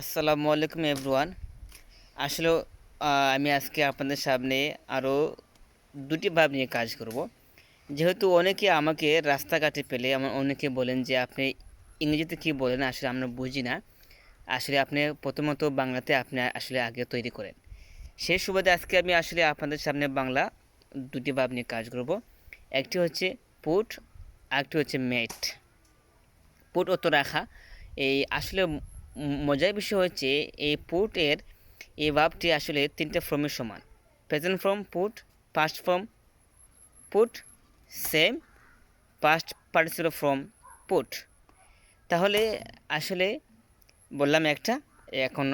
আসসালামু আলাইকুম এভরিওয়ান। আসলে আমি আজকে আপনাদের সামনে আরও দুটি ভাব নিয়ে কাজ করব। যেহেতু অনেকে আমাকে রাস্তাঘাটে পেলে অনেকে বলেন যে আপনি ইংরেজিতে কী বলেন, আসলে আমরা বুঝি না। আসলে আপনি প্রথমত বাংলাতে আপনি আসলে আগে তৈরি করেন। সেই সুবাদে আজকে আমি আসলে আপনাদের সামনে বাংলা দুটি ভাব নিয়ে কাজ করব। একটি হচ্ছে পুট, আরেকটি হচ্ছে মেট। পুট অত রাখা, এই আসলে মজার বিষয় হচ্ছে এই পুটের এই ভার্বটি আসলে তিনটে ফর্মের সমান: present form put, past form put, same past participle form put. তাহলে আসলে বললাম একটা, এখন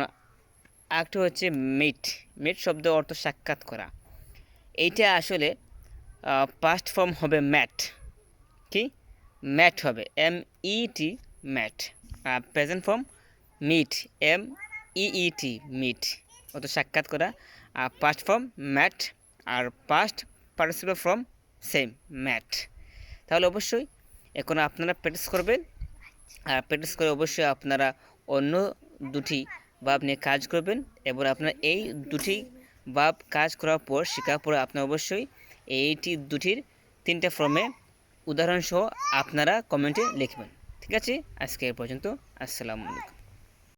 আরেকটা হচ্ছে মিট। মিট শব্দ অর্থ সাক্ষাৎ করা। এইটা আসলে পাস্ট ফর্ম হবে ম্যাট। কি? ম্যাট হবে, MET, met. Present form meet, MEET, meet, অত সাক্ষাৎ করা। আর পাস্ট ফর্ম ম্যাট, আর past participle form same, met. তাহলে অবশ্যই এখন আপনারা প্র্যাকটিস করবেন, আর প্র্যাকটিস করে অবশ্যই আপনারা অন্য দুটি ভাব নিয়ে কাজ করবেন, এবং আপনারা এই দুটি ভাব কাজ করার পর, শেখার পর আপনারা অবশ্যই এইটি দুটির তিনটে ফর্মে উদাহরণসহ আপনারা কমেন্টে লিখবেন। ঠিক আছে, আজকে এ পর্যন্ত। আসসালামু আলাইকুম।